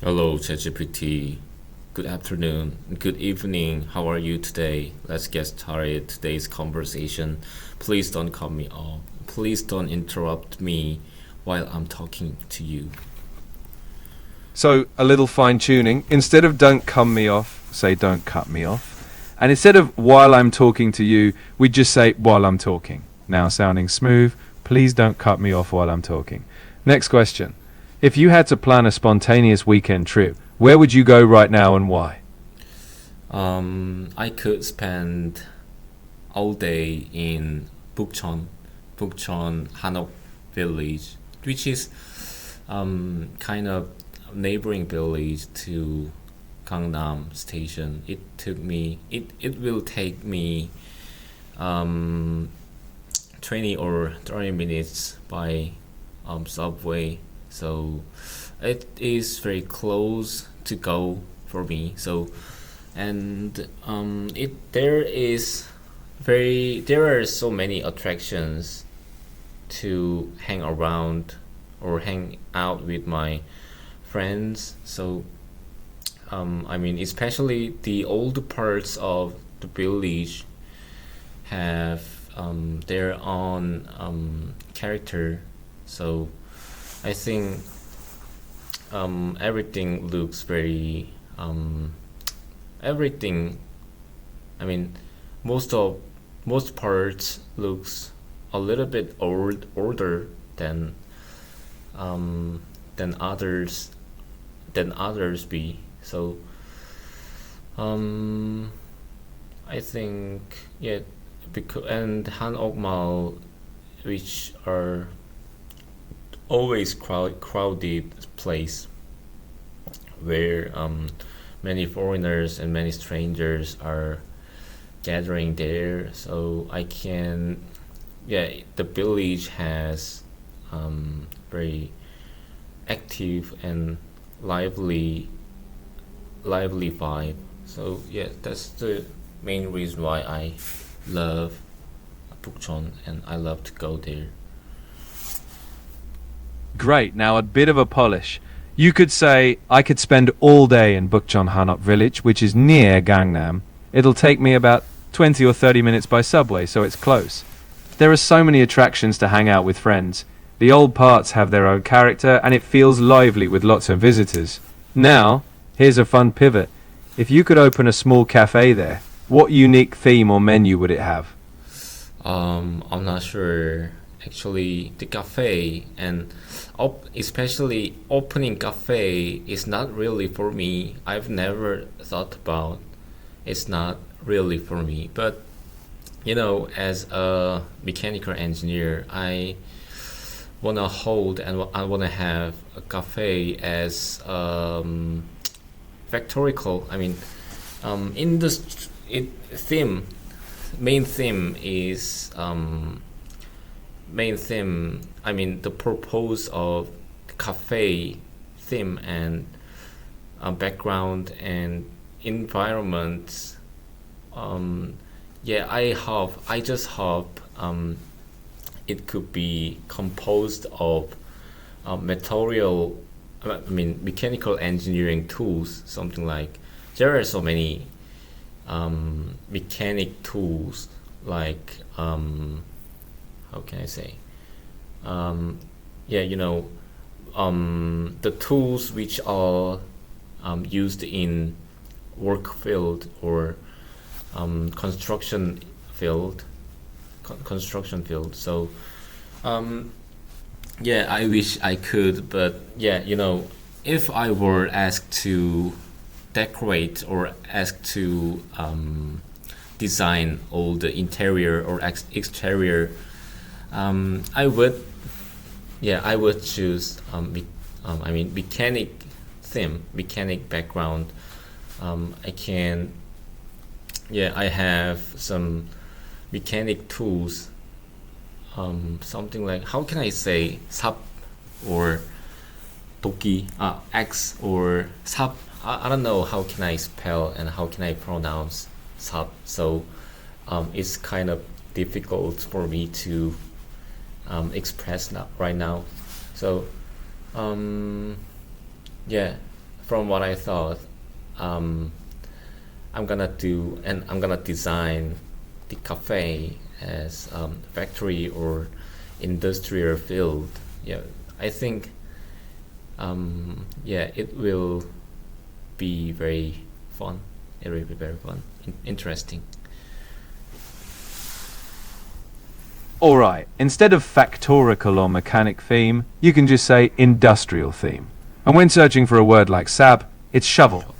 Hello, ChatGPT. Good afternoon, good evening. How are you today? Let's get started today's conversation. Please don't cut me off. Please don't interrupt me while I'm talking to you. So a little fine tuning. Instead of don't cut me off, say don't cut me off. And instead of while I'm talking to you, we just say while I'm talking. Now sounding smooth. Please don't cut me off while I'm talking. Next question. If you had to plan a spontaneous weekend trip, where would you go right now and why? I could spend all day in Bukchon Hanok village, which is kind of neighboring village to Gangnam Station. It will take me um, 20 or 30 minutes by subway. So it is very close to go for me. So and it there are so many attractions to hang around or hang out with my friends. So especially the old parts of the village have their own character. So I think everything looks very everything. I mean, most of most parts looks a little bit older um, than others be. So um, I think yeah, because and Han Ok Mall, which are always crowded place where many foreigners and many strangers are gathering there. So I can yeah, the village has very active and lively lively vibe. So yeah, that's the main reason why I love Bukchon and I love to go there. Great. Now a bit of a polish. You could say I could spend all day in Bukchon Hanok village, which is near Gangnam. It'll take me about 20 or 30 minutes by subway, so it's close. There are so many attractions to hang out with friends. The old parts have their own character and it feels lively with lots of visitors. Now, here's a fun pivot. If you could open a small cafe there, what unique theme or menu would it have? I'm not sure. Actually, the cafe and especially opening cafe is not really for me. I've never thought about. It's not really for me. But as a mechanical engineer, I wanna hold and I wanna have a cafe as factorical. In this it theme main theme is main theme. The purpose of cafe theme and background and environment. Yeah, I just hope it could be composed of material. Mechanical engineering tools. Something like there are so many mechanic tools like how can I say yeah the tools which are used in work field or construction field construction field. So yeah, I wish I could, but yeah, if I were asked to decorate or asked to design all the interior or exterior, I would yeah, I would choose mechanic theme, mechanic background. I can yeah, I have some mechanic tools. Something like how can I say sap or doki x or sap. I don't know how can I spell and how can I pronounce sap. So it's kind of difficult for me to express right now. So um, yeah, from what I thought, um, I'm gonna design the cafe as factory or industrial field. Yeah, I think yeah, it will be very fun. It will be very fun, interesting. Alright, instead of factorical or mechanic theme, you can just say industrial theme. And when searching for a word like sab, it's shovel.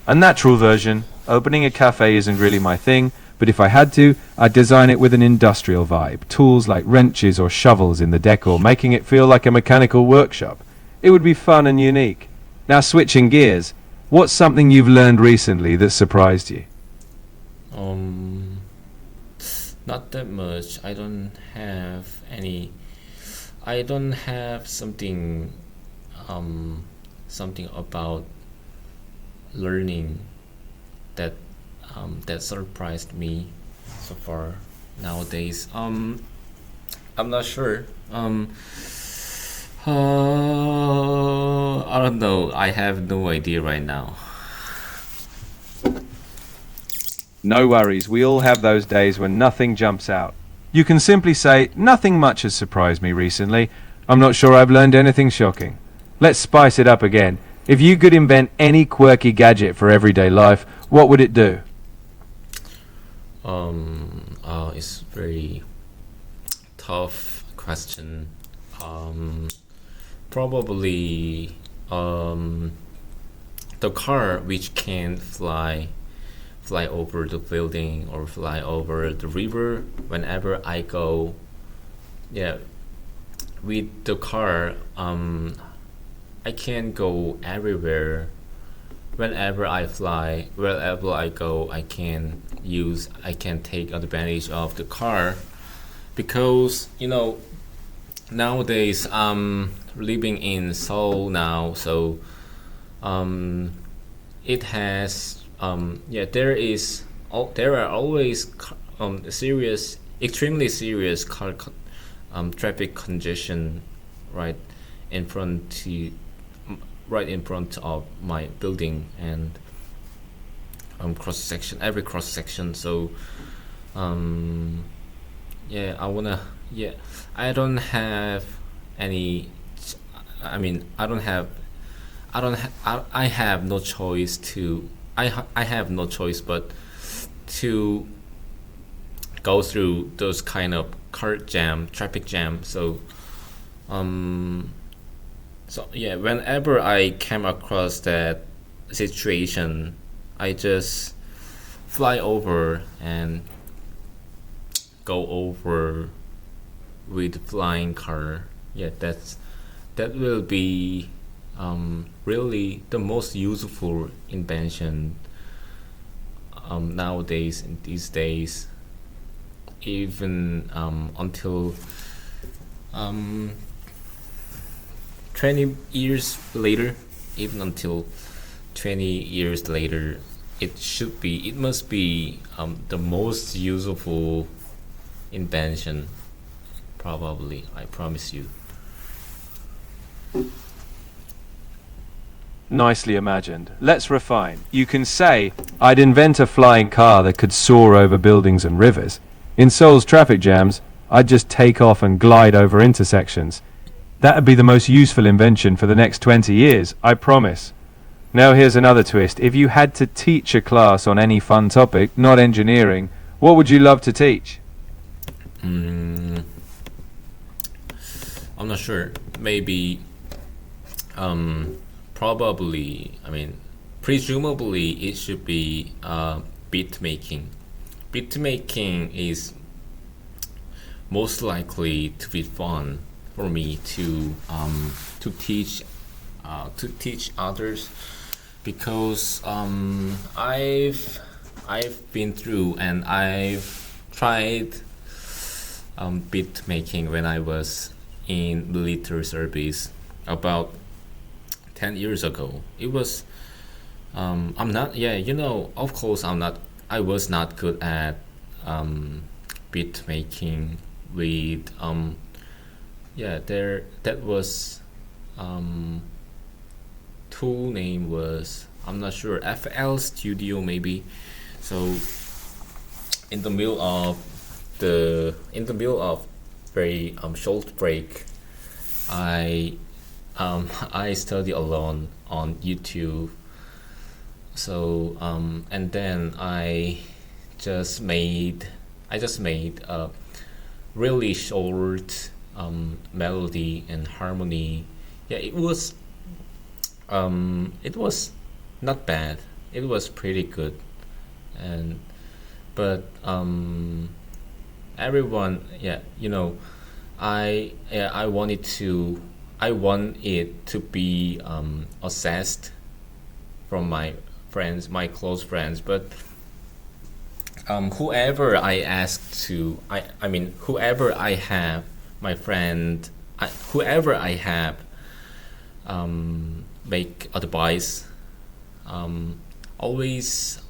A natural version, opening a cafe isn't really my thing, but if I had to, I'd design it with an industrial vibe. Tools like wrenches or shovels in the decor, making it feel like a mechanical workshop. It would be fun and unique. Now switching gears, what's something you've learned recently that surprised you? Um, Not that much. I don't have any. I don't have um, something about learning that that surprised me so far nowadays. I'm not sure. I don't know. I have no idea right now. No worries, we all have those days when nothing jumps out. You can simply say, nothing much has surprised me recently. I'm not sure I've learned anything shocking. Let's spice it up again. If you could invent any quirky gadget for everyday life, what would it do? It's very tough question. Um, Probably the car which can fly over the building or fly over the river whenever I go. Yeah, with the car, I can go everywhere. Whenever I fly, wherever I go, I can take advantage of the car because nowadays I'm living in Seoul now, so um, it has yeah there are always serious, extremely serious traffic congestion right in front to right in front of my building and cross section. So um, yeah, yeah, I don't have any. I mean, I have no choice to. I have no choice but to go through those kind of traffic jam. Um, so yeah, whenever I came across that situation, I just fly over and go over with flying car. Yeah, that will be really the most useful invention nowadays in these days. Even until um, 20 years later, even until 20 years later, it must be the most useful invention, probably. I promise you. Nicely imagined. Let's refine. You can say, I'd invent a flying car that could soar over buildings and rivers. In Seoul's traffic jams, I'd just take off and glide over intersections. That'd be the most useful invention for the next 20 years, I promise. Now here's another twist. If you had to teach a class on any fun topic, not engineering, what would you love to teach? mm, I'm not sure. Maybe um, probably, I mean, presumably it should be beat making. Beat making is most likely to be fun for me to teach others because I've been through and I've tried beat making when I was in military service about 10 years ago. It was I'm not, yeah, of course I was not good at beat making with yeah, there that was um tool name was, I'm not sure, FL Studio maybe. So in the middle of very short break, I I study alone on YouTube. So and then I just made a really short melody and harmony. Yeah, it was not bad. It was pretty good, and but everyone, yeah, I want it to be assessed from my friends, my close friends, but whoever I ask to, I mean, whoever I have, my friend, whoever I have, make advice, always,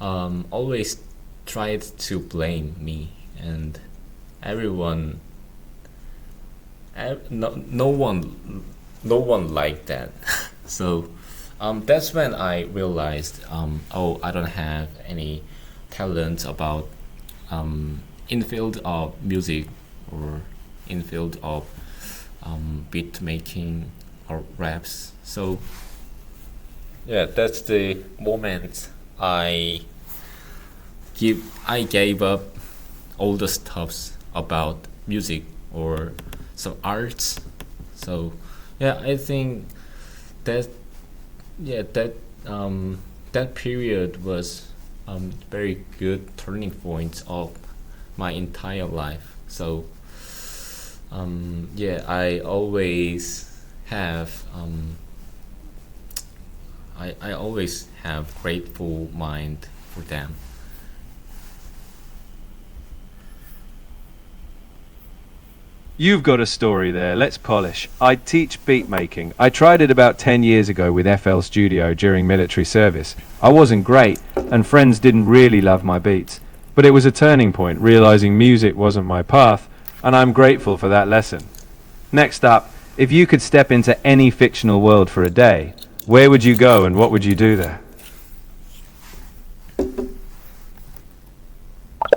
always tried to blame me, and everyone, no one liked that. So that's when I realized, oh, I don't have any talent about in field of music or in field of beat making or raps. So yeah, that's the moment I gave up all the stuffs about music or some arts. So yeah, I think that yeah that period was very good turning point of my entire life. So yeah, I always have I always have grateful mind for them. You've got a story there. Let's polish. I teach beat making. I tried it about 10 years ago with FL Studio during military service. I wasn't great, and friends didn't really love my beats. But it was a turning point, realizing music wasn't my path, and I'm grateful for that lesson. Next up, if you could step into any fictional world for a day, where would you go and what would you do there?